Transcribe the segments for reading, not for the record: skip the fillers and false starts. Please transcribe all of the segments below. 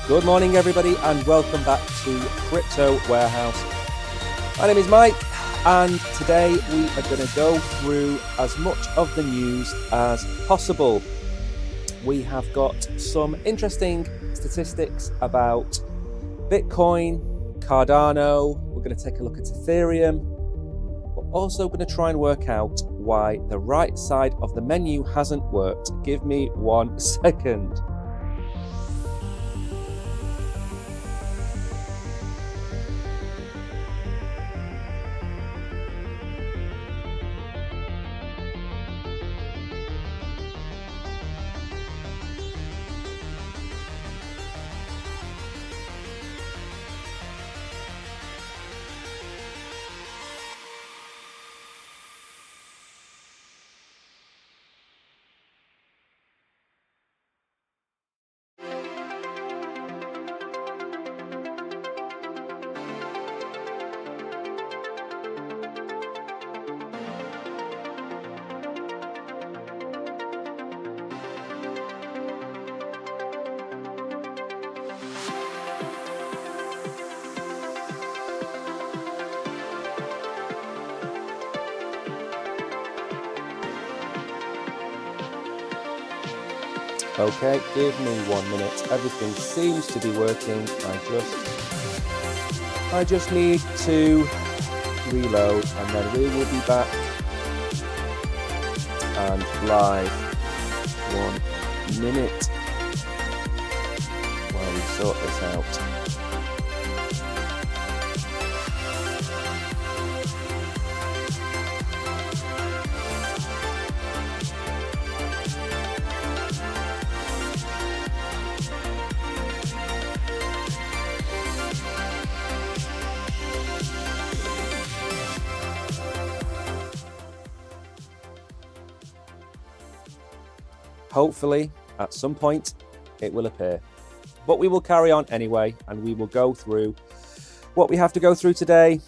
Good morning, everybody, and welcome back to Crypto Warehouse. My name is Mike, and today we are going to go through as much of the news as possible. We have got some interesting statistics about Bitcoin, Cardano. We're going to take a look at Ethereum. We're also going to try and work out why the right side of the menu hasn't worked. Give me 1 second. Okay, give me 1 minute. Everything seems to be working. I just need to reload, and then we will be back and live 1 minute while we sort this out. Hopefully, at some point, it will appear. But we will carry on anyway, and we will go through what we have to go through today.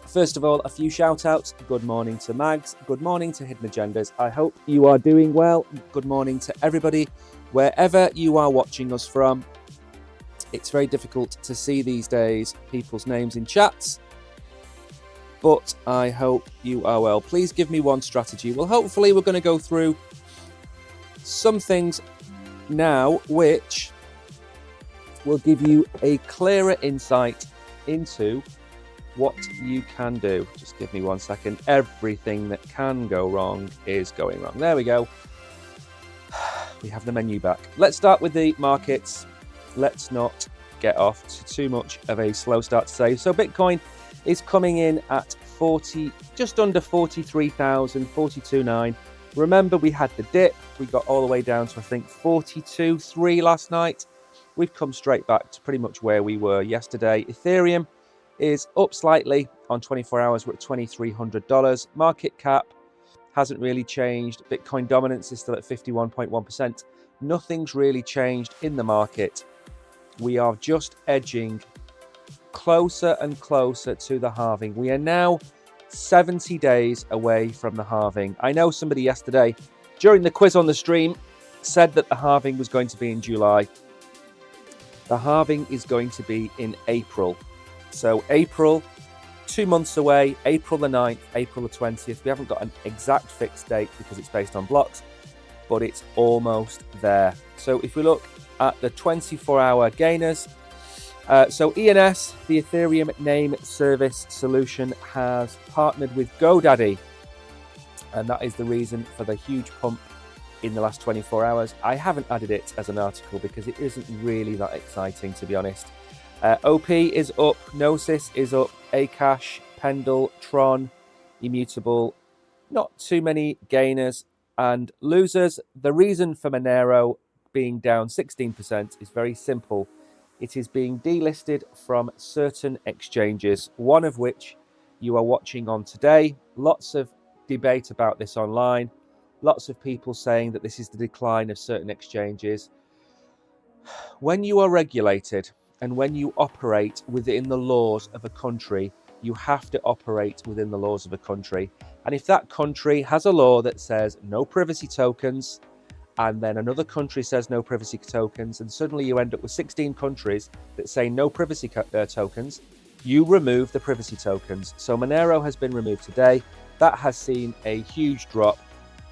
First of all, a few shout-outs. Good morning to Mags. Good morning to Hidden Agendas. I hope you are doing well. Good morning to everybody, wherever you are watching us from. It's very difficult to see these days people's names in chats, but I hope you are well. Please give me one strategy. Well, hopefully we're going to go through some things now which will give you a clearer insight into what you can do. Just give me 1 second. Everything that can go wrong is going wrong. There we go. We have the menu back. Let's start with the markets. Let's not get off to too much of a slow start today. So Bitcoin is coming in at just under 43,000, 42.9. Remember, we had the dip. We got all the way down to, I think, 42.3 last night. We've come straight back to pretty much where we were yesterday. Ethereum is up slightly on 24 hours. We're at $2,300. Market cap hasn't really changed. Bitcoin dominance is still at 51.1%. Nothing's really changed in the market. We are just edging closer and closer to the halving. We are now 70 days away from the halving. I know somebody yesterday during the quiz on the stream said that the halving was going to be in July. The halving is going to be in April. So April, 2 months away, April the 9th, April the 20th. We haven't got an exact fixed date because it's based on blocks, but it's almost there. So if we look at the 24-hour gainers, so ENS, the Ethereum Name Service Solution, has partnered with GoDaddy, and that is the reason for the huge pump in the last 24 hours. I haven't added it as an article because it isn't really that exciting, to be honest. OP is up, Gnosis is up, Akash, Pendle, Tron, Immutable. Not too many gainers and losers. The reason for Monero being down 16% is very simple. It is being delisted from certain exchanges, one of which you are watching on today. Lots of debate about this online. Lots of people saying that this is the decline of certain exchanges. When you are regulated and when you operate within the laws of a country, you have to operate within the laws of a country. And if that country has a law that says no privacy tokens and then another country says no privacy tokens, and suddenly you end up with 16 countries that say no privacy tokens, you remove the privacy tokens. So Monero has been removed today. That has seen a huge drop.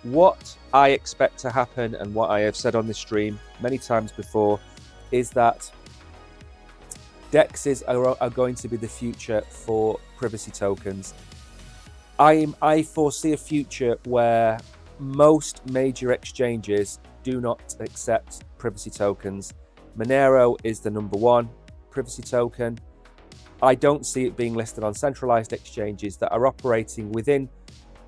What I expect to happen, and what I have said on this stream many times before, is that DEXs are going to be the future for privacy tokens. I foresee a future where most major exchanges do not accept privacy tokens. Monero is the #1 privacy token. I don't see it being listed on centralized exchanges that are operating within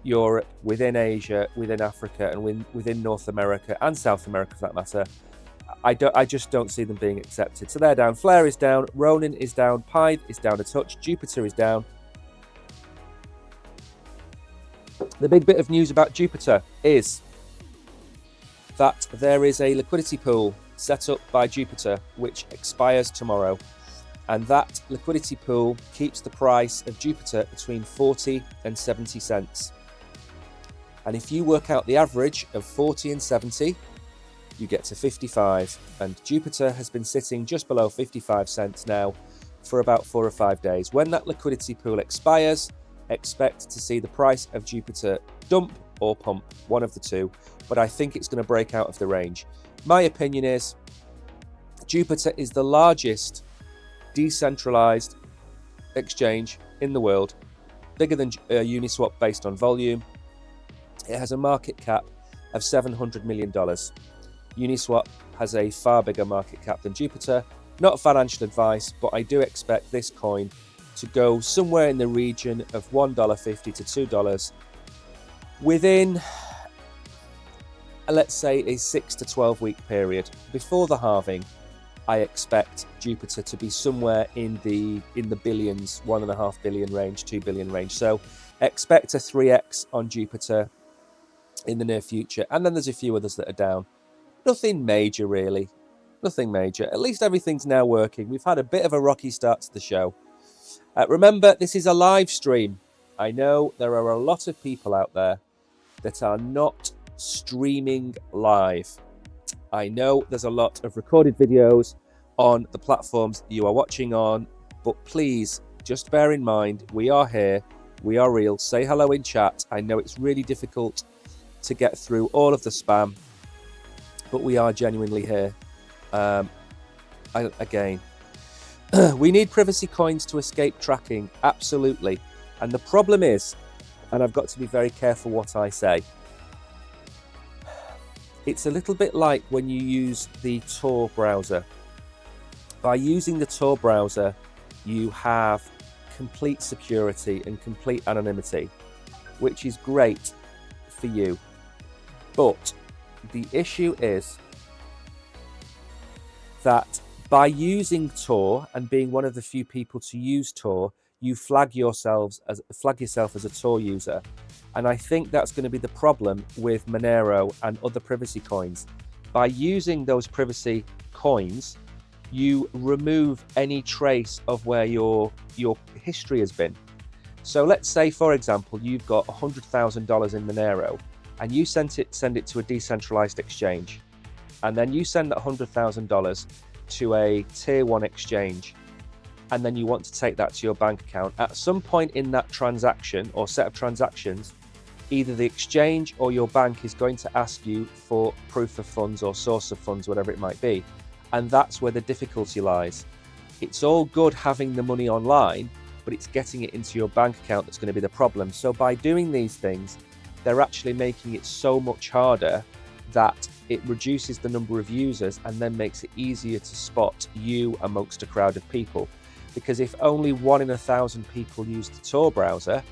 Europe, within Asia, within Africa, and within North America and South America for that matter. I just don't see them being accepted. So they're down. Flare is down. Ronin is down. Pied is down a touch. Jupiter is down. The big bit of news about Jupiter is that there is a liquidity pool set up by Jupiter which expires tomorrow. And that liquidity pool keeps the price of Jupiter between 40 and 70 cents. And if you work out the average of 40 and 70, you get to 55. And Jupiter has been sitting just below 55 cents now for about 4 or 5 days. When that liquidity pool expires, expect to see the price of Jupiter dump or pump, one of the two. But I think it's going to break out of the range. My opinion is Jupiter is the largest decentralized exchange in the world, bigger than Uniswap based on volume. It has a market cap of $700 million. Uniswap has a far bigger market cap than Jupiter. Not financial advice, but I do expect this coin to go somewhere in the region of $1.50 to $2 within, let's say, a 6 to 12 week period. Before the halving, I expect Jupiter to be somewhere in the billions, 1.5 billion range, 2 billion range. So expect a 3x on Jupiter in the near future. And then there's a few others that are down. Nothing major, really. Nothing major. At least everything's now working. We've had a bit of a rocky start to the show. Remember, this is a live stream. I know there are a lot of people out there that are not streaming live. I know there's a lot of recorded videos on the platforms you are watching on, but please just bear in mind, we are here, we are real. Say hello in chat. I know it's really difficult to get through all of the spam, but we are genuinely here. Again, we need privacy coins to escape tracking, absolutely. And the problem is, and I've got to be very careful what I say, it's a little bit like when you use the Tor browser. By using the Tor browser, you have complete security and complete anonymity, which is great for you. But the issue is that by using Tor and being one of the few people to use Tor, you flag yourself as a Tor user. And I think that's going to be the problem with Monero and other privacy coins. By using those privacy coins, you remove any trace of where your history has been. So let's say, for example, you've got $100,000 in Monero and you send it to a decentralized exchange. And then you send that $100,000 to a tier 1 exchange. And then you want to take that to your bank account. At some point in that transaction or set of transactions, either the exchange or your bank is going to ask you for proof of funds or source of funds, whatever it might be. And that's where the difficulty lies. It's all good having the money online, but it's getting it into your bank account that's going to be the problem. So by doing these things, they're actually making it so much harder that it reduces the number of users and then makes it easier to spot you amongst a crowd of people. Because if only 1 in 1,000 people use the Tor browser,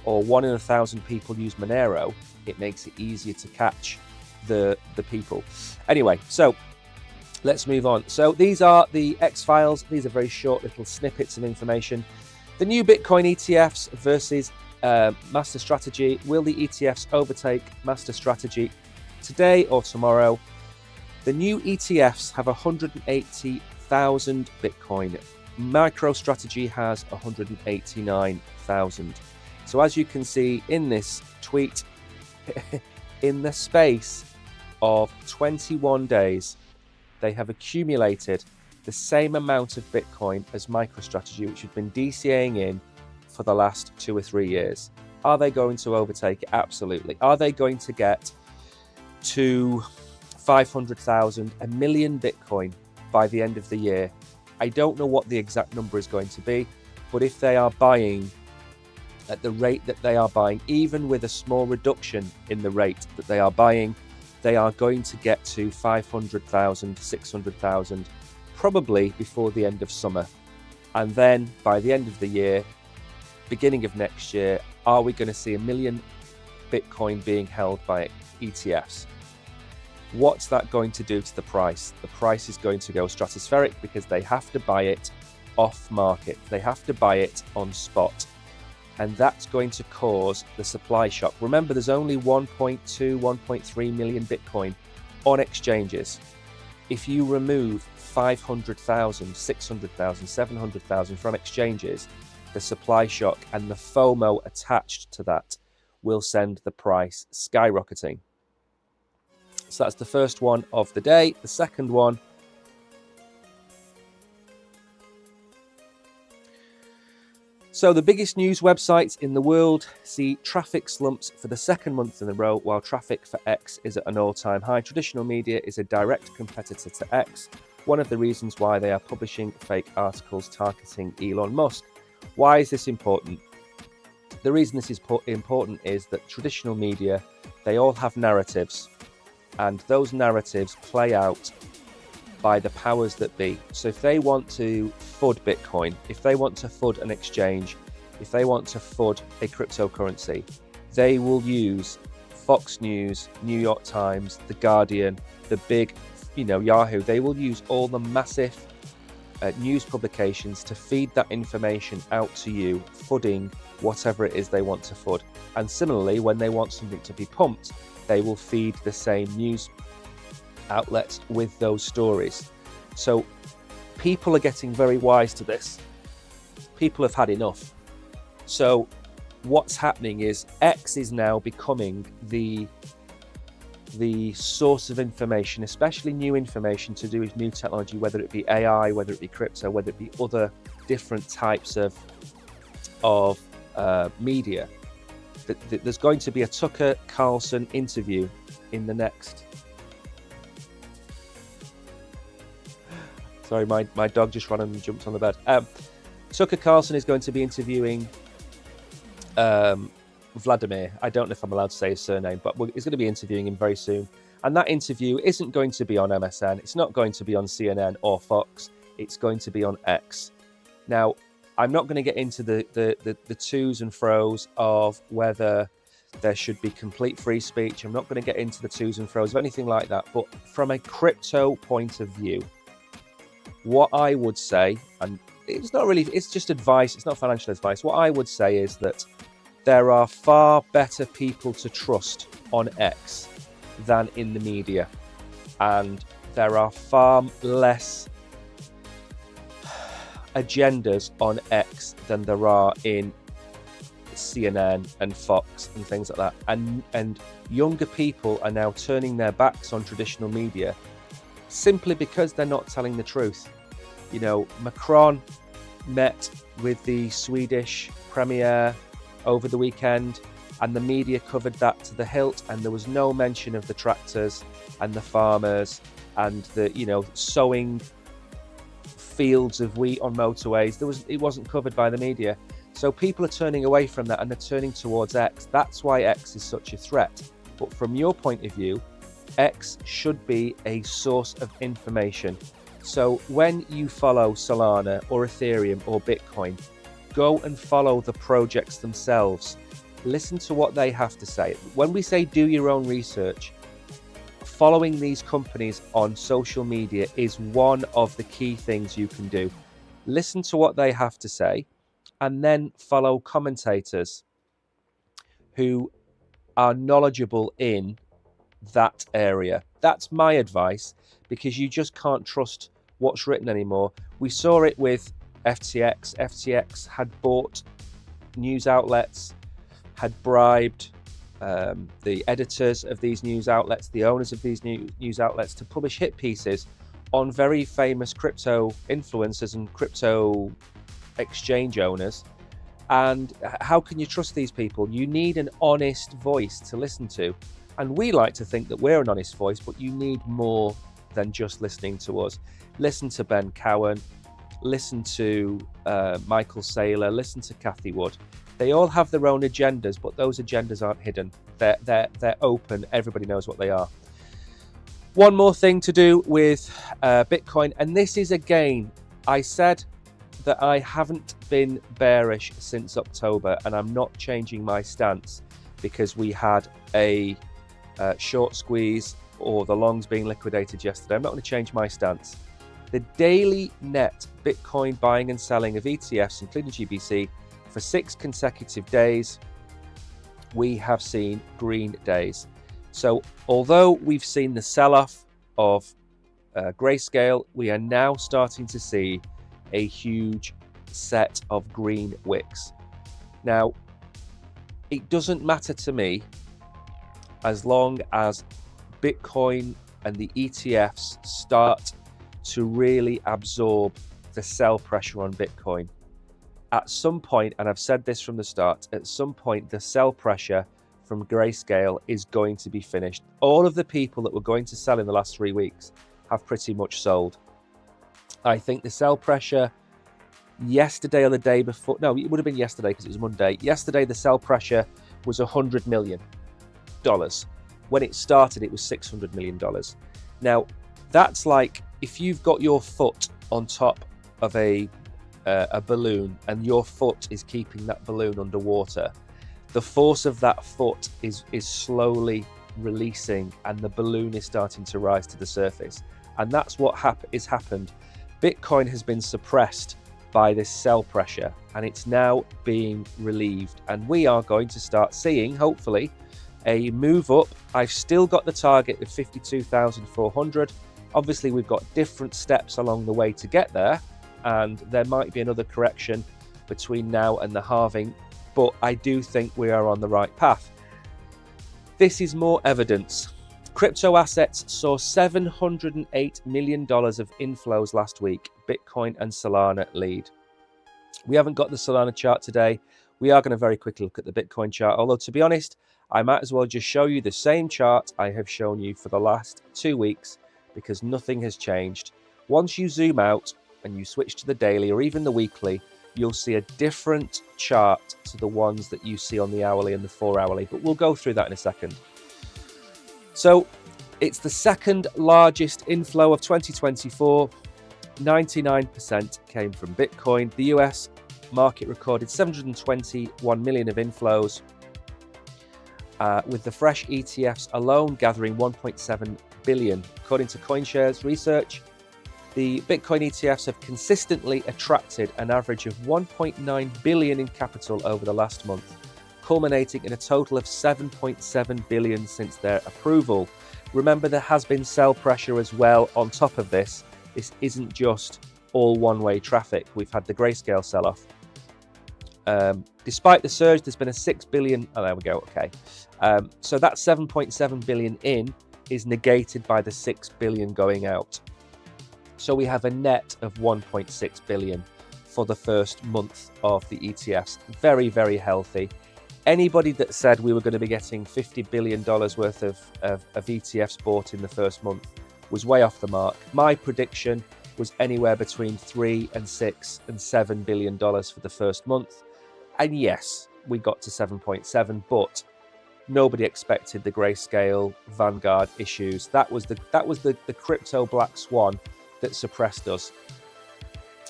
or 1 in 1,000 people use Monero, it makes it easier to catch the people. Anyway, so let's move on. So these are the X files. These are very short little snippets of information. The new Bitcoin ETFs versus MasterStrategy. Will the ETFs overtake MasterStrategy today or tomorrow? The new ETFs have 180,000 Bitcoin. MicroStrategy has 189,000. So as you can see in this tweet, in the space of 21 days, they have accumulated the same amount of Bitcoin as MicroStrategy, which had been DCAing in for the last 2 or 3 years. Are they going to overtake it? Absolutely. Are they going to get to 500,000, 1 million Bitcoin by the end of the year? I don't know what the exact number is going to be, but if they are buying at the rate that they are buying, even with a small reduction in the rate that they are buying, they are going to get to 500,000, 600,000, probably before the end of summer. And then by the end of the year, beginning of next year, are we going to see 1 million Bitcoin being held by ETFs? What's that going to do to the price? The price is going to go stratospheric because they have to buy it off market. They have to buy it on spot. And that's going to cause the supply shock. Remember, there's only 1.2, 1.3 million Bitcoin on exchanges. If you remove 500,000, 600,000, 700,000 from exchanges, the supply shock and the FOMO attached to that will send the price skyrocketing. So that's the first one of the day. The second one, so the biggest news websites in the world see traffic slumps for the second month in a row, while traffic for X is at an all-time high. Traditional media is a direct competitor to X, one of the reasons why they are publishing fake articles targeting Elon Musk. Why is this important? The reason this is important is that traditional media, they all have narratives, and those narratives play out by the powers that be. So if they want to FUD Bitcoin, if they want to FUD an exchange, if they want to FUD a cryptocurrency, they will use Fox News, New York Times, The Guardian, the big, Yahoo. They will use all the massive news publications to feed that information out to you, FUDing whatever it is they want to FUD. And similarly, when they want something to be pumped, they will feed the same news outlets with those stories. So people are getting very wise to this. People have had enough. So what's happening is X is now becoming the source of information, especially new information to do with new technology, whether it be AI, whether it be crypto, whether it be other different types of media. There's going to be a Tucker Carlson interview in the next... Sorry, my dog just ran and jumped on the bed. Tucker Carlson is going to be interviewing Vladimir. I don't know if I'm allowed to say his surname, but he's going to be interviewing him very soon. And that interview isn't going to be on MSN. It's not going to be on CNN or Fox. It's going to be on X. Now, I'm not going to get into the to's and fro's of whether there should be complete free speech. I'm not going to get into the to's and fro's of anything like that. But from a crypto point of view, what I would say, and it's not really, it's just advice, it's not financial advice. What I would say is that there are far better people to trust on X than in the media. And there are far less agendas on X than there are in CNN and Fox and things like that. And younger people are now turning their backs on traditional media simply because they're not telling the truth. Macron met with the Swedish Premier over the weekend, and the media covered that to the hilt, and there was no mention of the tractors and the farmers and the sowing fields of wheat on motorways. It wasn't covered by the media. So people are turning away from that and they're turning towards X. That's why X is such a threat. But from your point of view, X should be a source of information. So when you follow Solana or Ethereum or Bitcoin, go and follow the projects themselves. Listen to what they have to say. When we say do your own research, following these companies on social media is one of the key things you can do. Listen to what they have to say, and then follow commentators who are knowledgeable in that area. That's my advice, because you just can't trust what's written anymore. We saw it with FTX. FTX had bought news outlets, had bribed the editors of these news outlets, the owners of these news outlets, to publish hit pieces on very famous crypto influencers and crypto exchange owners. And how can you trust these people? You need an honest voice to listen to. And we like to think that we're an honest voice, but you need more than just listening to us. Listen to Ben Cowan, listen to Michael Saylor, listen to Cathie Wood. They all have their own agendas, but those agendas aren't hidden. They're open. Everybody knows what they are. One more thing to do with Bitcoin, and this is, again, I said that I haven't been bearish since October, and I'm not changing my stance because we had a short squeeze or the longs being liquidated yesterday. I'm not going to change my stance. The daily net Bitcoin buying and selling of ETFs, including GBC, for 6 consecutive days, we have seen green days. So although we've seen the sell-off of Grayscale, we are now starting to see a huge set of green wicks. Now, it doesn't matter to me as long as Bitcoin and the ETFs start to really absorb the sell pressure on Bitcoin. At some point, and I've said this from the start, at some point the sell pressure from Grayscale is going to be finished. All of the people that were going to sell in the last 3 weeks have pretty much sold. I think the sell pressure yesterday or the day before, no, it would have been yesterday because it was Monday. Yesterday, the sell pressure was $100 million. When it started, it was $600 million. Now, that's like if you've got your foot on top of a balloon and your foot is keeping that balloon underwater. The force of that foot is slowly releasing and the balloon is starting to rise to the surface. And that's what is happened. Bitcoin has been suppressed by this sell pressure and it's now being relieved. And we are going to start seeing, hopefully, a move up. I've still got the target of 52,400. Obviously, we've got different steps along the way to get there, and there might be another correction between now and the halving, but I do think we are on the right path. This is more evidence. Crypto assets saw $708 million of inflows last week. Bitcoin and Solana lead. We haven't got the Solana chart today. We are going to very quickly look at the Bitcoin chart, although to be honest, I might as well just show you the same chart I have shown you for the last 2 weeks because nothing has changed. Once you zoom out and you switch to the daily or even the weekly, you'll see a different chart to the ones that you see on the hourly and the 4 hourly, but we'll go through that in a second. So it's the second largest inflow of 2024. 99% came from Bitcoin. The US market recorded 721 million of inflows, with the fresh ETFs alone gathering 1.7 billion. According to CoinShares research, the Bitcoin ETFs have consistently attracted an average of 1.9 billion in capital over the last month, culminating in a total of 7.7 billion since their approval. Remember, there has been sell pressure as well on top of this. This isn't just all one-way traffic. We've had the Grayscale sell-off. Despite the surge, there's been a 6 billion. Oh, there we go. Okay. So that 7.7 billion in is negated by the 6 billion going out. So we have a net of 1.6 billion for the first month of the ETFs. Very, very healthy. Anybody that said we were going to be getting $50 billion worth of ETFs bought in the first month was way off the mark. My prediction was anywhere between $3 and $6 and $7 billion for the first month. And yes, we got to 7.7, but nobody expected the Grayscale Vanguard issues. That was the crypto black swan that suppressed us.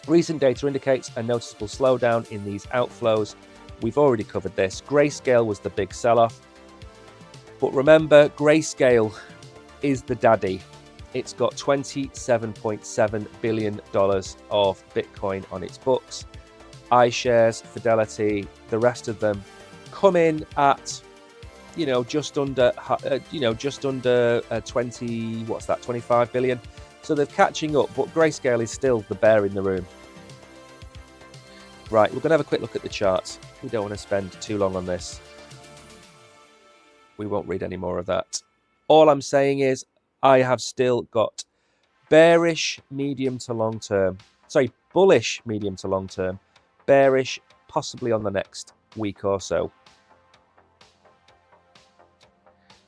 Recent data indicates a noticeable slowdown in these outflows. We've already covered this. Grayscale was the big sell-off. But remember, Grayscale is the daddy. It's got $27.7 billion of Bitcoin on its books. iShares, Fidelity, the rest of them come in at, just under 25 billion. So they're catching up, but Grayscale is still the bear in the room. Right, we're going to have a quick look at the charts. We don't want to spend too long on this. We won't read any more of that. All I'm saying is I have still got bearish medium to long term. Sorry, bullish medium to long term. Bearish possibly on the next week or so.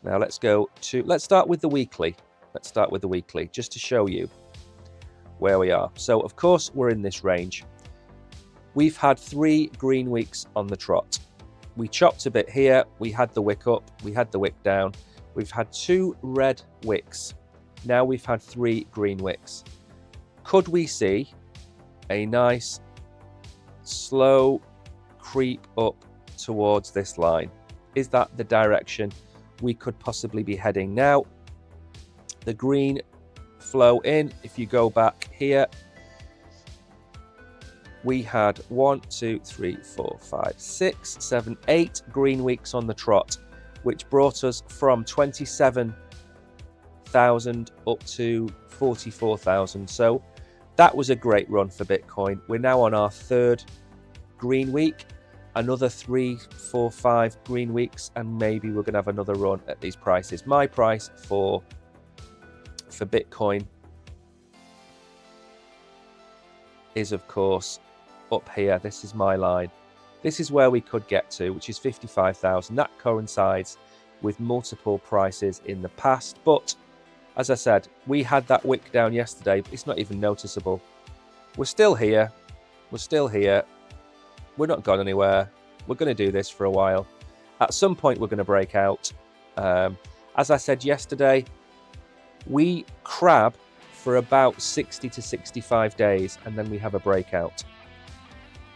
Now let's start with the weekly. Let's start with the weekly just to show you where we are. So of course we're in this range. We've had 3 green weeks on the trot. We chopped a bit here. We had the wick up. We had the wick down. We've had 2 red wicks. Now we've had 3 green wicks. Could we see a nice slow creep up towards this line? Is that the direction we could possibly be heading? Now, the green flow in, if you go back here, we had 1, 2, 3, 4, 5, 6, 7, 8 green weeks on the trot, which brought us from 27,000 up to 44,000. So that was a great run for Bitcoin. We're now on our 3rd green week, another 3, 4, 5 green weeks, and maybe we're going to have another run at these prices. My price for Bitcoin is, of course, up here. This is my line. This is where we could get to, which is 55,000. That coincides with multiple prices in the past. But as I said, we had that wick down yesterday, but it's not even noticeable. We're still here. We're still here. We're not gone anywhere. We're going to do this for a while. At some point, we're going to break out. As I said yesterday, we crab for about 60 to 65 days, and then we have a breakout.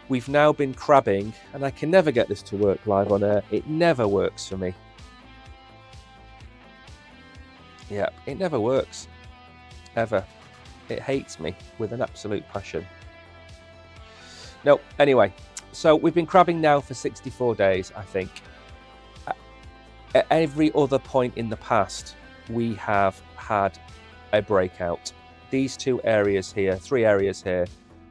We've now been crabbing, and I can never get this to work live on air. It never works for me. Yeah, it never works. Ever. It hates me with an absolute passion. No, anyway. So we've been crabbing now for 64 days, I think. At every other point in the past, we have had a breakout. These 2 areas here, 3 areas here,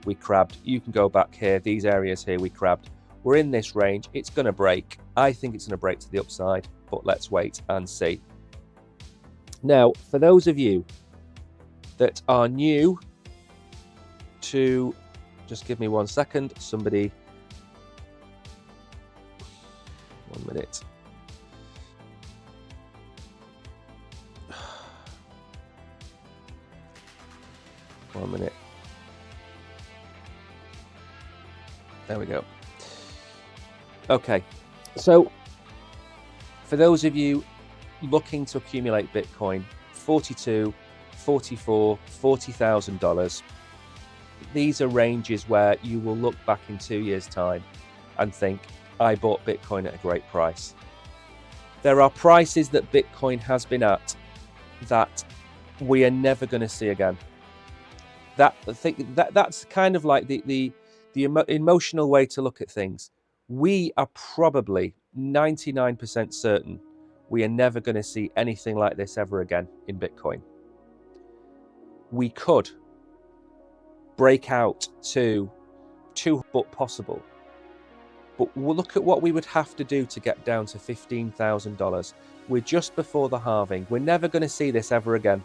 we crabbed. You can go back here. These areas here, we crabbed. We're in this range. It's going to break. I think it's going to break to the upside, but let's wait and see. Now, for those of you that are new to, just give me 1 second. Somebody, 1 minute. One minute. There we go. Okay, so for those of you looking to accumulate Bitcoin, $42,000, $44,000, $40,000, these are ranges where you will look back in 2 years' time and think, I bought Bitcoin at a great price. There are prices that Bitcoin has been at that we are never going to see again. That's kind of like the emotional way to look at things. We are probably 99% certain we are never going to see anything like this ever again in Bitcoin. We could break out to but possible. But we'll look at what we would have to do to get down to $15,000. We're just before the halving. We're never going to see this ever again.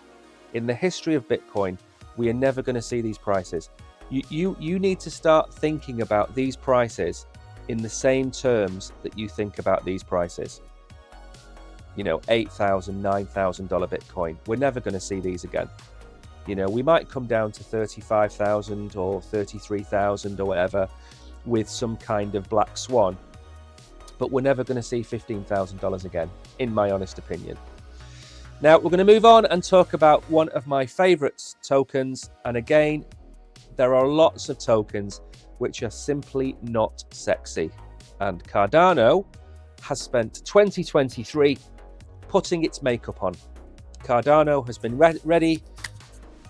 In the history of Bitcoin, we are never going to see these prices. You need to start thinking about these prices in the same terms that you think about these prices. You know, $8,000, $9,000 Bitcoin. We're never going to see these again. You know, we might come down to 35,000 or 33,000 or whatever with some kind of black swan, but we're never going to see $15,000 again, in my honest opinion. Now, we're going to move on and talk about one of my favorite tokens. And again, there are lots of tokens which are simply not sexy. And Cardano has spent 2023 putting its makeup on. Cardano has been ready.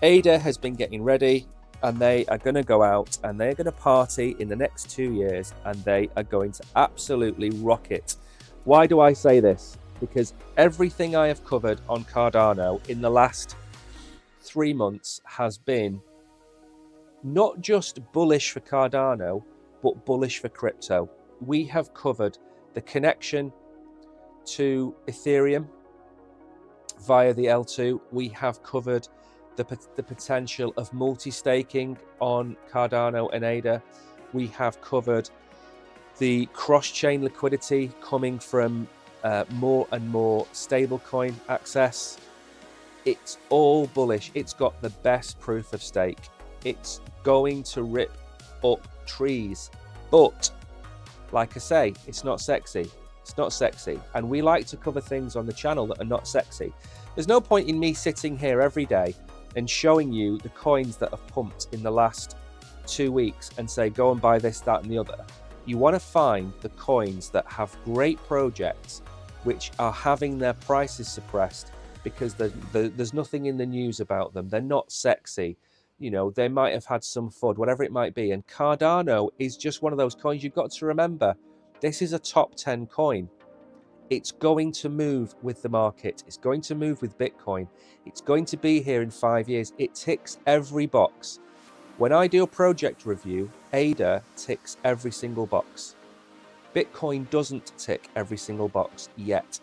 ADA has been getting ready. And they are going to go out and they're going to party in the next 2 years. And they are going to absolutely rock it. Why do I say this? Because everything I have covered on Cardano in the last 3 months has been not just bullish for Cardano, but bullish for crypto. We have covered the connection to Ethereum via the L2, we have covered the potential of multi-staking on Cardano and ADA. We have covered the cross-chain liquidity coming from more and more stablecoin access. It's all bullish. It's got the best proof of stake. It's going to rip up trees. But, like I say, it's not sexy. It's not sexy. And we like to cover things on the channel that are not sexy. There's no point in me sitting here every day and showing you the coins that have pumped in the last 2 weeks and say, go and buy this, that, and the other. You want to find the coins that have great projects which are having their prices suppressed because there's nothing in the news about them. They're not sexy. You know, they might have had some FUD, whatever it might be. And Cardano is just one of those coins. You've got to remember, this is a top 10 coin. It's going to move with the market. It's going to move with Bitcoin. It's going to be here in 5 years. It ticks every box. When I do a project review, ADA ticks every single box. Bitcoin doesn't tick every single box yet,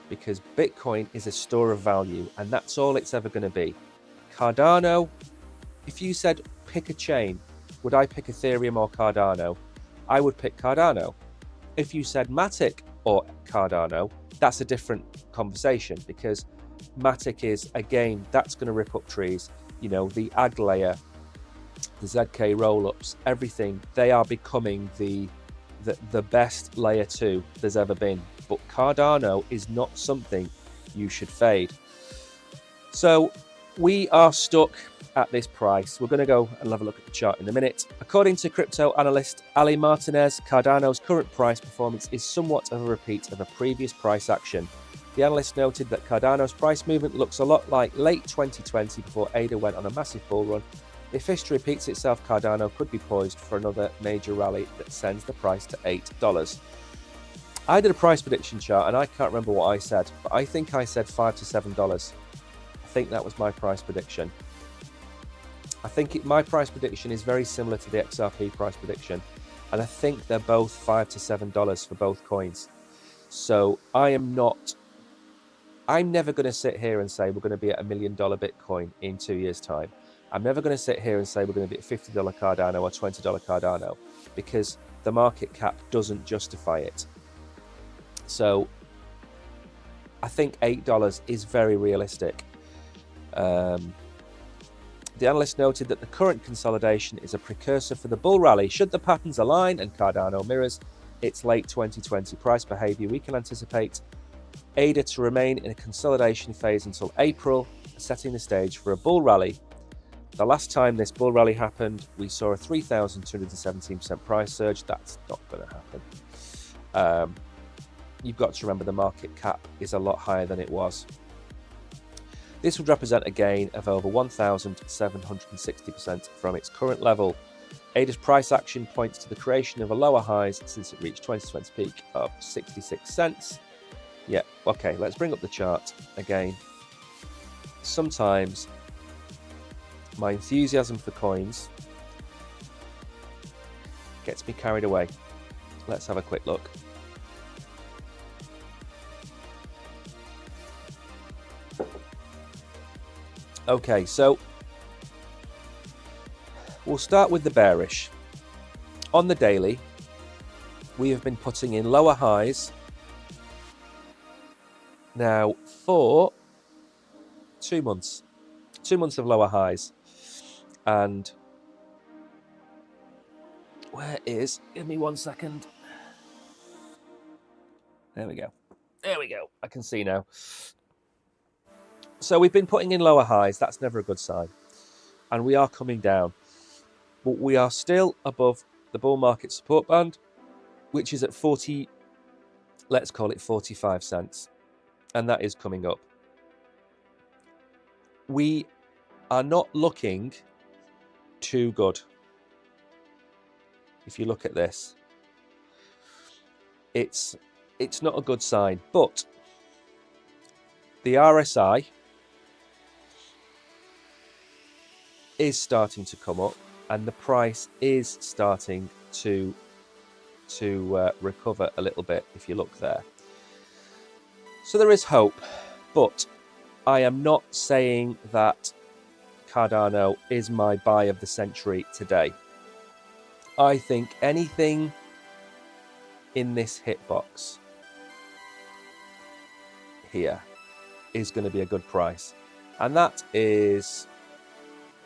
because Bitcoin is a store of value, and that's all it's ever going to be. Cardano, if you said pick a chain, would I pick Ethereum or Cardano? I would pick Cardano. If you said Matic or Cardano, that's a different conversation, because Matic is, again, that's going to rip up trees. You know, the AG layer, the ZK rollups, everything, they are becoming the best layer 2 there's ever been. But Cardano is not something you should fade. So we are stuck at this price. We're going to go and have a look at the chart in a minute. According to crypto analyst Ali Martinez, Cardano's current price performance is somewhat of a repeat of a previous price action. The analyst noted that Cardano's price movement looks a lot like late 2020 before ADA went on a massive bull run. If history repeats itself, Cardano could be poised for another major rally that sends the price to $8. I did a price prediction chart, and I can't remember what I said, but I think I said $5 to $7. I think that was my price prediction. I think my price prediction is very similar to the XRP price prediction, and I think they're both $5 to $7 for both coins. So I'm never going to sit here and say we're going to be at $1 million Bitcoin in 2 years' time. I'm never going to sit here and say we're going to be at $50 Cardano or $20 Cardano, because the market cap doesn't justify it. So I think $8 is very realistic. The analyst noted that the current consolidation is a precursor for the bull rally. Should the patterns align and Cardano mirrors its late 2020 price behavior, we can anticipate ADA to remain in a consolidation phase until April, setting the stage for a bull rally. The last time this bull rally happened, we saw a 3,217% price surge. That's not going to happen. You've got to remember the market cap is a lot higher than it was. This would represent a gain of over 1,760% from its current level. ADA's price action points to the creation of a lower highs since it reached 2020 peak of 66 cents. Yeah, okay, let's bring up the chart again. Sometimes my enthusiasm for coins gets me carried away. Let's have a quick look. Okay, so we'll start with the bearish. On the daily, we have been putting in lower highs now for 2 months. 2 months of lower highs. And give me 1 second. There we go. There we go. I can see now. So we've been putting in lower highs. That's never a good sign. And we are coming down. But we are still above the bull market support band, which is at 40, let's call it 45 cents. And that is coming up. We are not looking too good. If you look at this, it's not a good sign. But the RSI is starting to come up, and the price is starting to recover a little bit. If you look there, So there is hope, but I am not saying that Cardano is my buy of the century today. I think anything in this hitbox here is going to be a good price. And that is,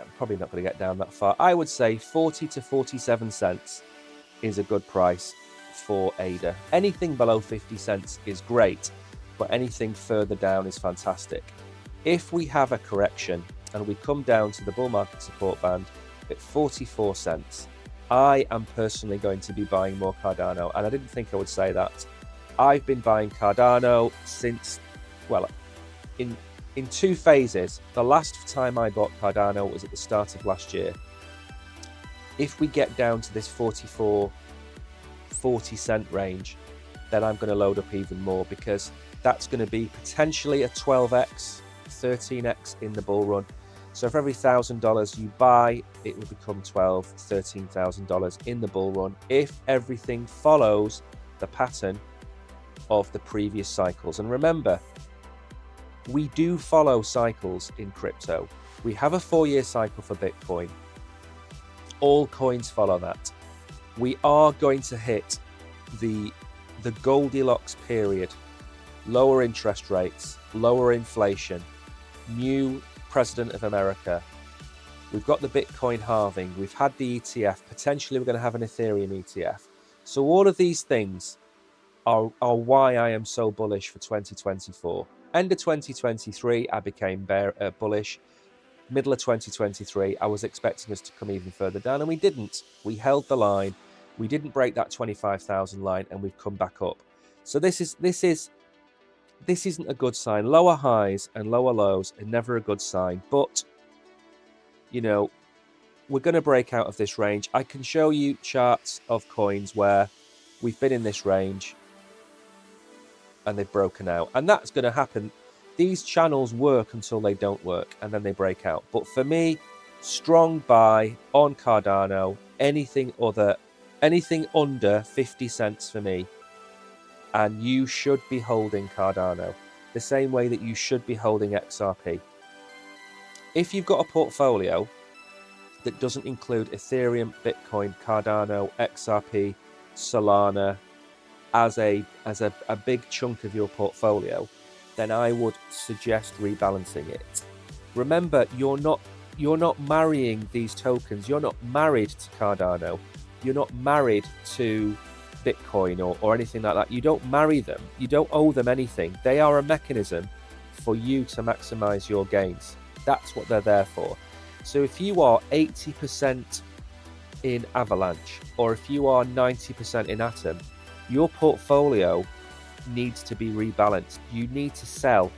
I'm probably not going to get down that far. I would say 40 to 47 cents is a good price for ADA. Anything below 50 cents is great, but anything further down is fantastic. If we have a correction and we come down to the bull market support band at 44 cents, I am personally going to be buying more Cardano, and I didn't think I would say that. I've been buying Cardano since, well, in two phases. The last time I bought Cardano was at the start of last year. If we get down to this 44, 40 cent range, then I'm going to load up even more, because that's going to be potentially a 12x, 13x in the bull run. So for every $1,000 you buy, it will become $12,000, $13,000 in the bull run if everything follows the pattern of the previous cycles. And remember, we do follow cycles in crypto. We have a 4-year cycle for Bitcoin. All coins follow that. We are going to hit the Goldilocks period. Lower interest rates, lower inflation, new president of America. We've got the Bitcoin halving. We've had the ETF. Potentially we're going to have an Ethereum ETF. So all of these things are why I am so bullish for 2024. End of 2023, I became bullish. Middle of 2023, I was expecting us to come even further down, and we didn't. We held the line. We didn't break that 25,000 line, and we've come back up. So this isn't a good sign. Lower highs and lower lows are never a good sign. But, you know, we're going to break out of this range. I can show you charts of coins where we've been in this range and they've broken out. And that's going to happen. These channels work until they don't work, and then they break out. But for me, strong buy on Cardano. Anything under 50 cents for me. And you should be holding Cardano the same way that you should be holding XRP. If you've got a portfolio that doesn't include Ethereum, Bitcoin, Cardano, XRP, Solana as a big chunk of your portfolio, then I would suggest rebalancing it. Remember, you're not marrying these tokens. You're not married to Cardano. You're not married to Bitcoin or anything like that. You don't marry them. You don't owe them anything. They are a mechanism for you to maximize your gains. That's what they're there for. So if you are 80% in Avalanche, or if you are 90% in Atom, your portfolio needs to be rebalanced. You need to sell.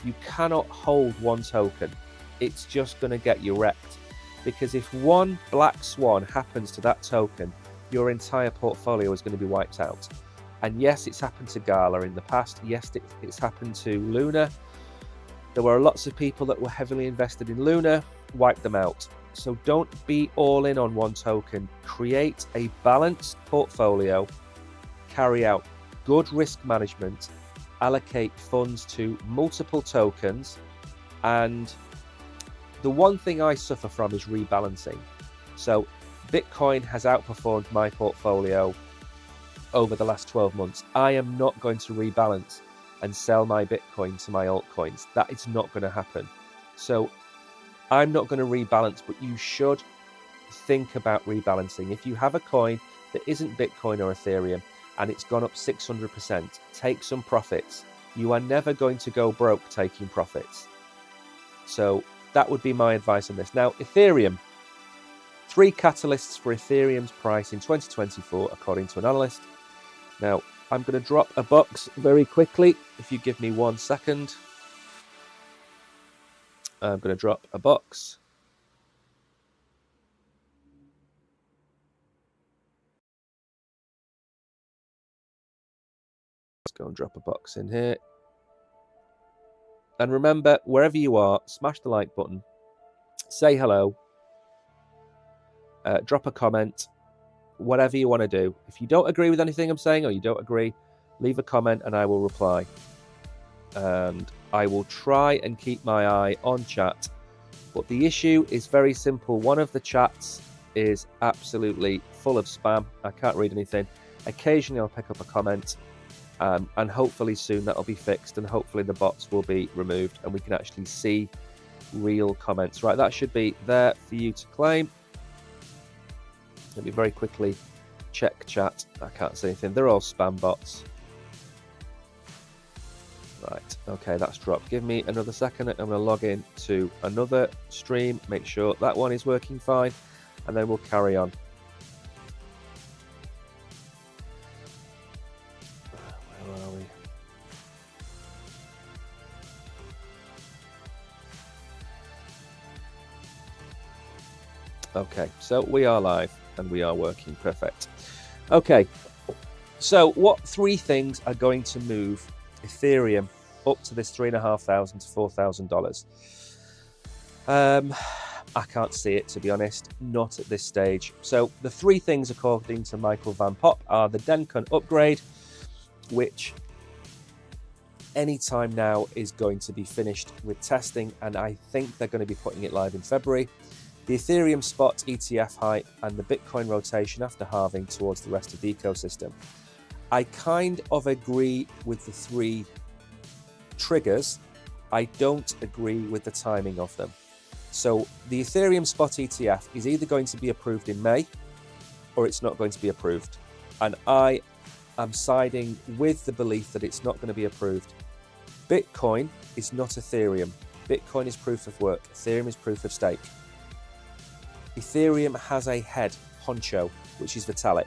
You cannot hold one token. It's just going to get you wrecked. Because if one black swan happens to that token, your entire portfolio is going to be wiped out. And yes, it's happened to Gala in the past. Yes, it's happened to Luna. There were lots of people that were heavily invested in Luna, wiped them out. So don't be all in on one token. Create a balanced portfolio, carry out good risk management, allocate funds to multiple tokens. And the one thing I suffer from is rebalancing. So Bitcoin has outperformed my portfolio over the last 12 months. I am not going to rebalance and sell my Bitcoin to my altcoins. That is not going to happen. So I'm not going to rebalance, but you should think about rebalancing. If you have a coin that isn't Bitcoin or Ethereum and it's gone up 600%, take some profits. You are never going to go broke taking profits. So that would be my advice on this. Now, Ethereum. 3 catalysts for Ethereum's price in 2024, according to an analyst. Now, I'm going to drop a box very quickly. If you give me 1 second. I'm going to drop a box. Let's go and drop a box in here. And remember, wherever you are, smash the like button. Say hello. Drop a comment. Whatever you want to do. If you don't agree with anything I'm saying, or you don't agree, leave a comment and I will reply. and I will try and keep my eye on chat. But the issue is very simple. One of the chats is absolutely full of spam. I can't read anything. Occasionally I'll pick up a comment, and hopefully soon that'll be fixed, and hopefully the bots will be removed and we can actually see real comments. Right, that should be there for you to claim. Let me very quickly check chat. I can't see anything. They're all spam bots. Right, okay, that's dropped. Give me another second. I'm going to log in to another stream, make sure that one is working fine, and then we'll carry on. Where are we? Okay, so we are live and we are working. Perfect. Okay, so what three things are going to move Ethereum up to this $3,500 to $4,000? I can't see it, to be honest, not at this stage. So the three things, according to Michael Van Pop, are the Dencun upgrade, which anytime now is going to be finished with testing, and I think they're going to be putting it live in February. The Ethereum spot ETF hype and the Bitcoin rotation after halving towards the rest of the ecosystem. I kind of agree with the three triggers. I don't agree with the timing of them. So the Ethereum spot ETF is either going to be approved in May or it's not going to be approved. And I am siding with the belief that it's not going to be approved. Bitcoin is not Ethereum. Bitcoin is proof of work. Ethereum is proof of stake. Ethereum has a head honcho, which is Vitalik,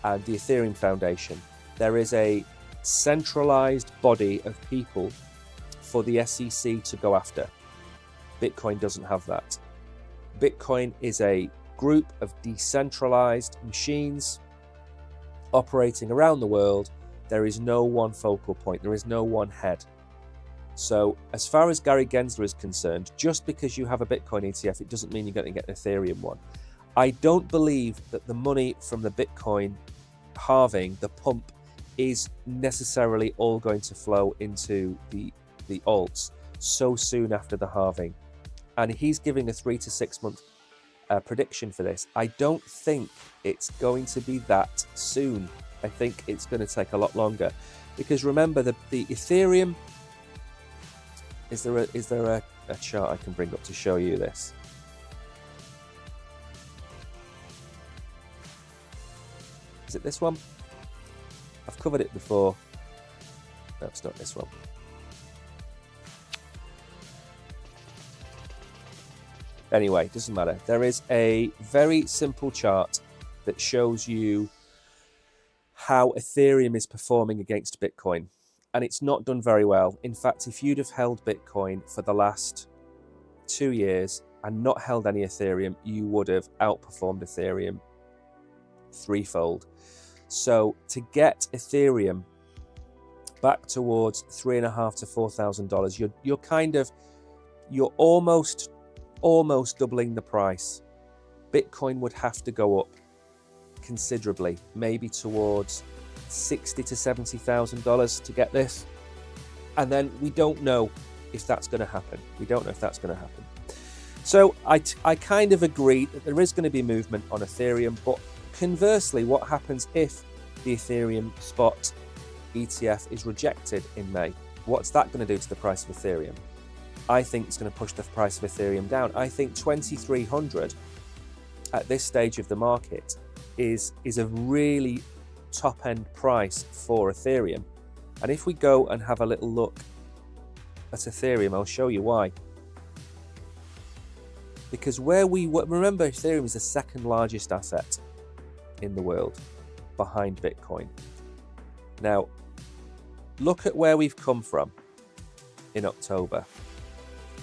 and the Ethereum Foundation. There is a centralized body of people for the SEC to go after. Bitcoin doesn't have that. Bitcoin is a group of decentralized machines operating around the world. There is no one focal point. There is no one head. So as far as Gary Gensler is concerned, just because you have a Bitcoin ETF, it doesn't mean you're going to get an Ethereum one. I don't believe that the money from the Bitcoin halving, the pump, is necessarily all going to flow into the alts so soon after the halving. And he's giving a 3 to 6 month prediction for this. I don't think it's going to be that soon. I think it's going to take a lot longer, because remember the Ethereum. Is there a chart I can bring up to show you this? Is it this one? I've covered it before. No, it's not this one. Anyway, doesn't matter. There is a very simple chart that shows you how Ethereum is performing against Bitcoin. And it's not done very well. In fact, if you'd have held Bitcoin for the last 2 years and not held any Ethereum, you would have outperformed Ethereum threefold. So to get Ethereum back towards $3,500 to $4,000, you're almost doubling the price. Bitcoin would have to go up considerably, maybe towards $60,000 to $70,000 to get this, and then we don't know if that's going to happen. So I kind of agree that there is going to be movement on Ethereum, but conversely, what happens if the Ethereum spot ETF is rejected in May? What's that going to do to the price of Ethereum? I think it's going to push the price of Ethereum down. I think 2,300 at this stage of the market is a really top-end price for Ethereum. And if we go and have a little look at Ethereum, I'll show you why. Because remember, Ethereum is the second largest asset in the world behind Bitcoin. Now, look at where we've come from in October.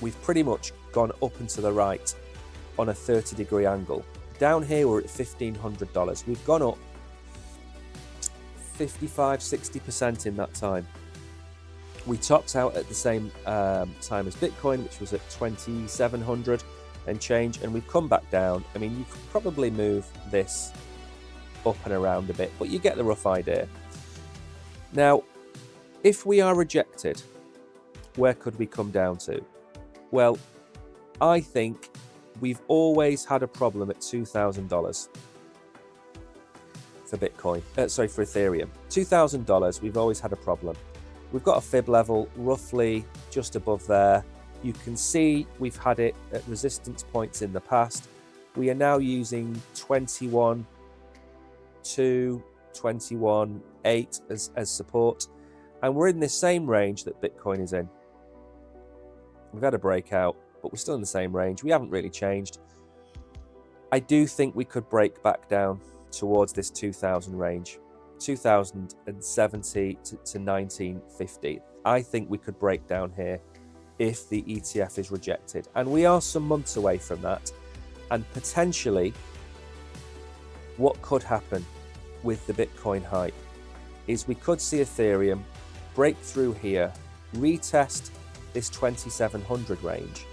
We've pretty much gone up and to the right on a 30-degree angle. Down here, we're at $1,500. We've gone up 55-60% in that time. We topped out at the same time as Bitcoin, which was at 2,700 and change, and we've come back down. I mean, you could probably move this up and around a bit, but you get the rough idea. Now, if we are rejected where could we come down to? Well, I think we've always had a problem at $2,000 for Bitcoin. For Ethereum. $2,000, we've always had a problem. We've got a FIB level roughly just above there. You can see we've had it at resistance points in the past. We are now using 21.2, 21.8 as support. And we're in this same range that Bitcoin is in. We've had a breakout, but we're still in the same range. We haven't really changed. I do think we could break back down towards this 2000 range, 2070 to 1950. I think we could break down here if the ETF is rejected. And we are some months away from that. And potentially, what could happen with the Bitcoin hype is we could see Ethereum break through here, retest this 2700 range.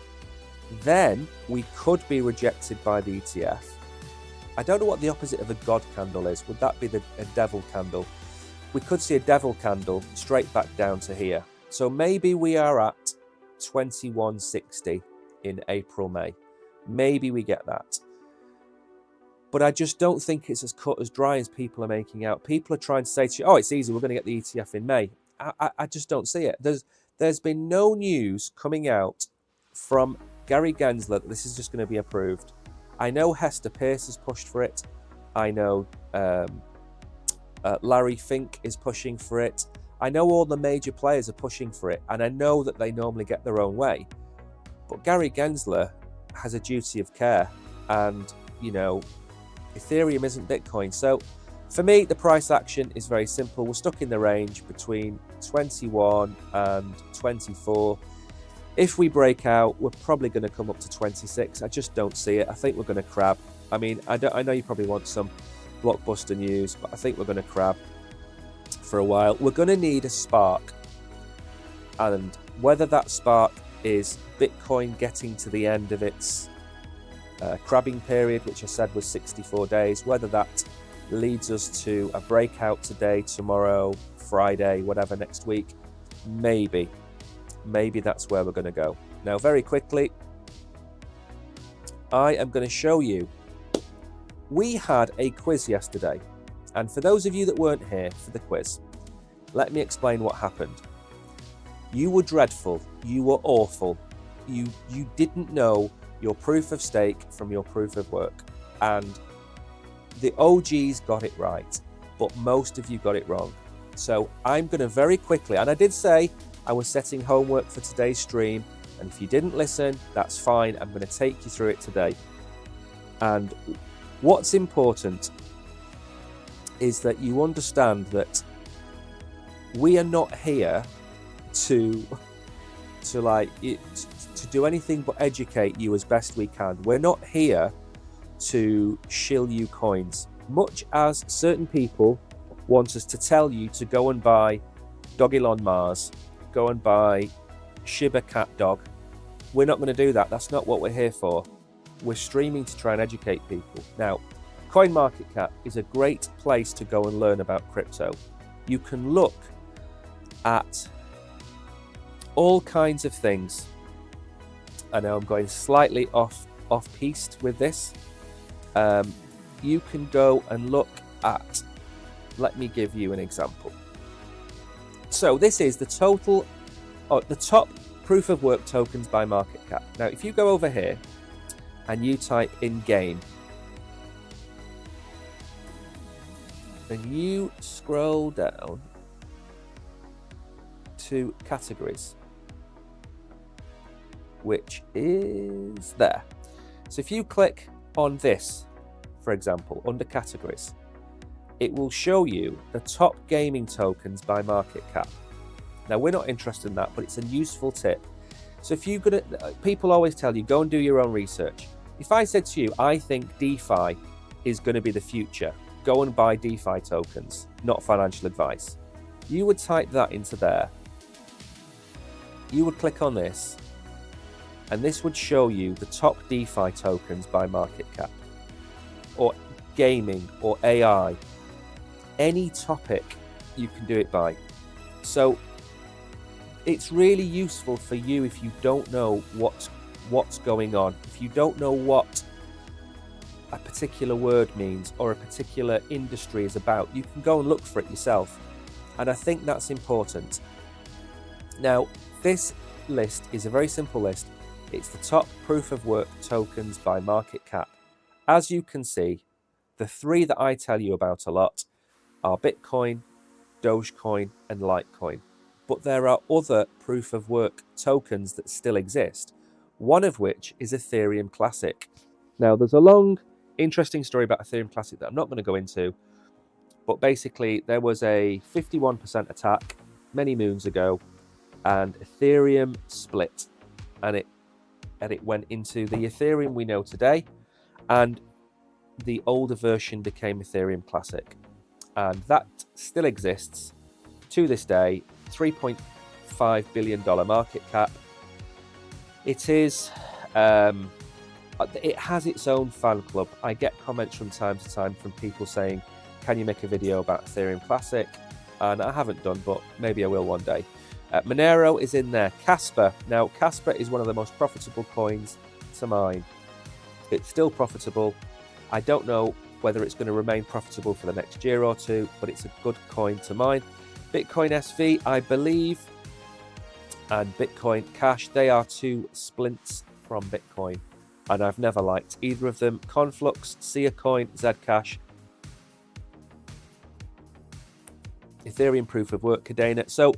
Then we could be rejected by the ETF. I don't know what the opposite of a God candle is. Would that be a devil candle? We could see a devil candle straight back down to here. So maybe we are at 2160 in April, May. Maybe we get that. But I just don't think it's as cut as dry as people are making out. People are trying to say to you, oh, it's easy, we're going to get the ETF in May. I just don't see it. There's been no news coming out from Gary Gensler that this is just going to be approved. I know Hester Peirce has pushed for it. I know Larry Fink is pushing for it. I know all the major players are pushing for it, and I know that they normally get their own way. But Gary Gensler has a duty of care, and, you know, Ethereum isn't Bitcoin. So for me, the price action is very simple. We're stuck in the range between 21 and 24. If we break out, we're probably going to come up to 26. I just don't see it. I think we're going to crab. I mean, I know you probably want some blockbuster news, but I think we're going to crab for a while. We're going to need a spark. And whether that spark is Bitcoin getting to the end of its crabbing period, which I said was 64 days, whether that leads us to a breakout today, tomorrow, Friday, whatever, next week, maybe that's where we're going to go. Now, very quickly, I am going to show you. We had a quiz yesterday, and for those of you that weren't here for the quiz, let me explain what happened. You were dreadful. You were awful. You didn't know your proof of stake from your proof of work, and the OGs got it right, but most of you got it wrong. So I'm going to very quickly, and I did say I was setting homework for today's stream, and if you didn't listen, that's fine. I'm going to take you through it today. And what's important is that you understand that we are not here to do anything but educate you as best we can. We're not here to shill you coins, much as certain people want us to tell you to go and buy Doggill on Mars, go and buy Shiba cat dog. We're not going to do that. That's not what we're here for. We're streaming to try and educate people. Now, CoinMarketCap is a great place to go and learn about crypto. You can look at all kinds of things. I know I'm going slightly off-piste with this. You can go and look at, let me give you an example. So this is the total, the top proof of work tokens by market cap. Now, if you go over here and you type in game, and you scroll down to categories, which is there. So if you click on this, for example, under categories, it will show you the top gaming tokens by market cap. Now, we're not interested in that, but it's a useful tip. So if you're gonna, people always tell you, go and do your own research. If I said to you, I think DeFi is going to be the future, go and buy DeFi tokens, not financial advice. You would type that into there. You would click on this, and this would show you the top DeFi tokens by market cap, or gaming, or AI. Any topic you can do it by. So it's really useful for you if you don't know what's going on. If you don't know what a particular word means or a particular industry is about, you can go and look for it yourself. And I think that's important. Now, this list is a very simple list. It's the top proof of work tokens by market cap. As you can see, the three that I tell you about a lot are Bitcoin, Dogecoin, and Litecoin. But there are other proof of work tokens that still exist, one of which is Ethereum Classic. Now, there's a long, interesting story about Ethereum Classic that I'm not going to go into, but basically there was a 51% attack many moons ago, and Ethereum split, and it went into the Ethereum we know today, and the older version became Ethereum Classic, and that still exists to this day. $3.5 billion market cap. It is it has its own fan club. I get comments from time to time from people saying, can you make a video about Ethereum Classic? And I haven't done, but maybe I will one day. Monero is in there. Casper. Now, Casper is one of the most profitable coins to mine. It's still profitable. I don't know whether it's going to remain profitable for the next year or two, but it's a good coin to mine. Bitcoin SV, I believe, and Bitcoin Cash, they are two splints from Bitcoin, and I've never liked either of them. Conflux, Coin, Zcash, Ethereum Proof of Work, Cadena. So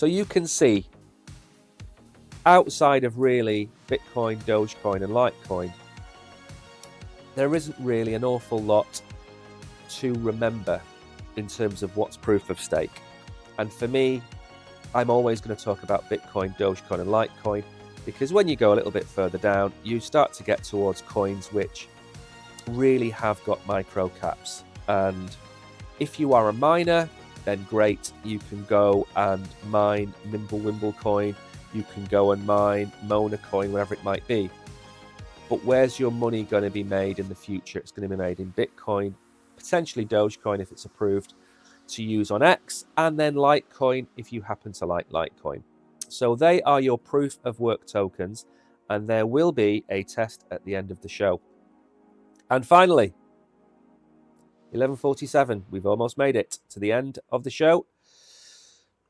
you can see, outside of really Bitcoin, Dogecoin, and Litecoin, there isn't really an awful lot to remember in terms of what's proof of stake. And for me, I'm always going to talk about Bitcoin, Dogecoin, and Litecoin, because when you go a little bit further down, you start to get towards coins which really have got micro caps. And if you are a miner, then great, you can go and mine Mimblewimble coin, you can go and mine Mona coin, whatever it might be. But where's your money going to be made in the future? It's going to be made in Bitcoin, potentially Dogecoin if it's approved to use on X, and then Litecoin if you happen to like Litecoin. So they are your proof of work tokens, and there will be a test at the end of the show. And finally, 11:47, we've almost made it to the end of the show.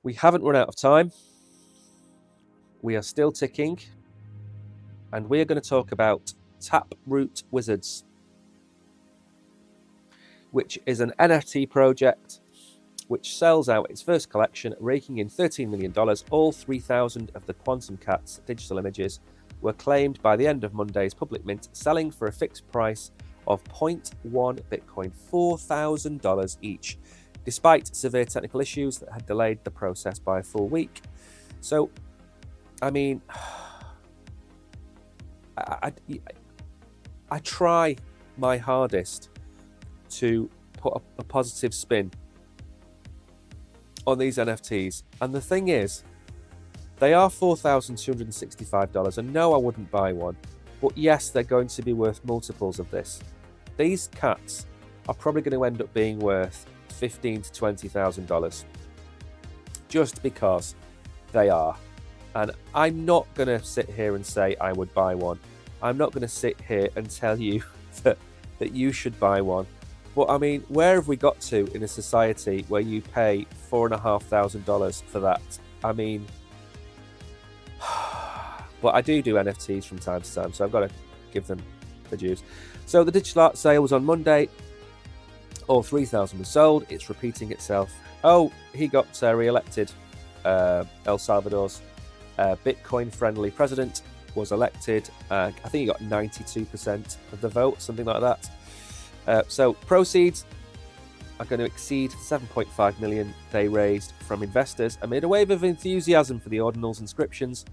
We haven't run out of time. We are still ticking, and we are going to talk about Taproot Wizards, which is an NFT project which sells out its first collection, raking in $13 million. All 3,000 of the Quantum Cats digital images were claimed by the end of Monday's public mint, selling for a fixed price of 0.1 Bitcoin, $4,000 each, despite severe technical issues that had delayed the process by a full week. So, I mean, I try my hardest to put a positive spin on these NFTs, and the thing is, they are $4,265, and no, I wouldn't buy one, but yes, they're going to be worth multiples of this. These cats are probably going to end up being worth $15,000 to $20,000, just because they are. And I'm not going to sit here and say I would buy one. I'm not going to sit here and tell you that you should buy one. But I mean, where have we got to in a society where you pay $4,500 for that? I mean, but I do NFTs from time to time, so I've got to give them the dues. So the digital art sale was on Monday. All 3,000 were sold. It's repeating itself. Oh, he got re-elected. El Salvador's Bitcoin-friendly president was elected. I think he got 92% of the vote, something like that. So proceeds are going to exceed $7.5 million they raised from investors amid a wave of enthusiasm for the ordinals inscriptions,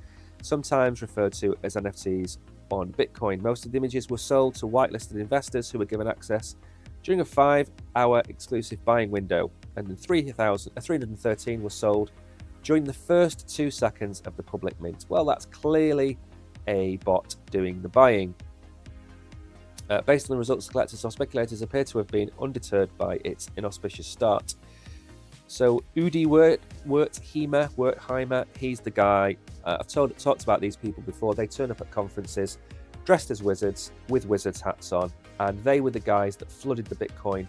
sometimes referred to as NFTs, on Bitcoin. Most of the images were sold to whitelisted investors who were given access during a 5-hour exclusive buying window, and then 313 were sold during the first 2 seconds of the public mint. Well, that's clearly a bot doing the buying. Based on the results, collectors or speculators appear to have been undeterred by its inauspicious start. So Udi Wertheimer, he's the guy. I've talked about these people before. They turn up at conferences dressed as wizards with wizards hats on, and they were the guys that flooded the Bitcoin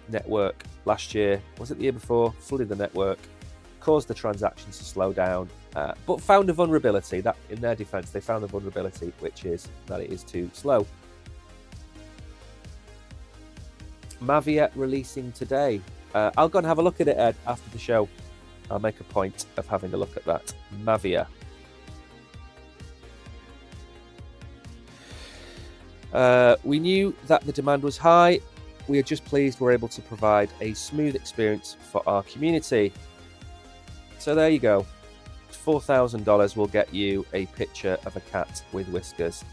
network last year. Was it the year before? Flooded the network, caused the transactions to slow down, but found a vulnerability. That, in their defense, they found a vulnerability, which is that it is too slow. Mavia releasing today. I'll go and have a look at it, Ed, after the show. I'll make a point of having a look at that. Mavia. We knew that the demand was high. We are just pleased we're able to provide a smooth experience for our community. So there you go. $4,000 will get you a picture of a cat with whiskers.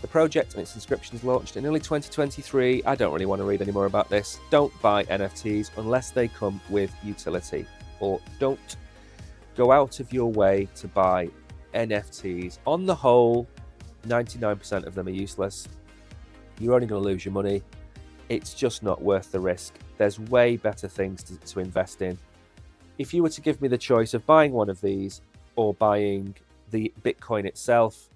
The project and its inscriptions launched in early 2023. I don't really want to read any more about this. Don't buy NFTs unless they come with utility, or don't go out of your way to buy NFTs. On the whole, 99% of them are useless. You're only going to lose your money. It's just not worth the risk. There's way better things to invest in. If you were to give me the choice of buying one of these or buying the Bitcoin itself,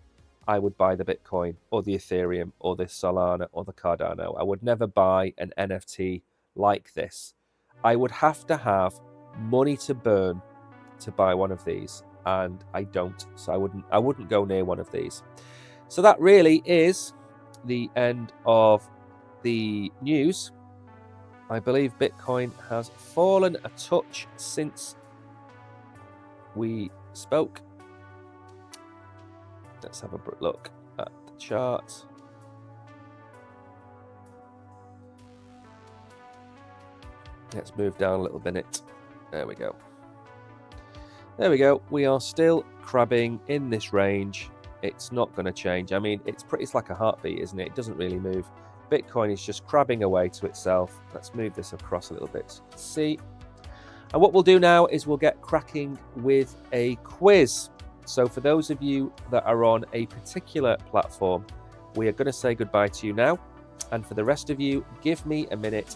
I would buy the Bitcoin or the Ethereum or the Solana or the Cardano. I would never buy an NFT like this. I would have to have money to burn to buy one of these, and I don't. So I wouldn't go near one of these. So that really is the end of the news. I believe Bitcoin has fallen a touch since we spoke. Let's have a look at the chart. Let's move down a little bit. There we go. There we go. We are still crabbing in this range. It's not going to change. I mean, it's like a heartbeat, isn't it? It doesn't really move. Bitcoin is just crabbing away to itself. Let's move this across a little bit. See. And what we'll do now is we'll get cracking with a quiz. So for those of you that are on a particular platform, we are going to say goodbye to you now. And for the rest of you, give me a minute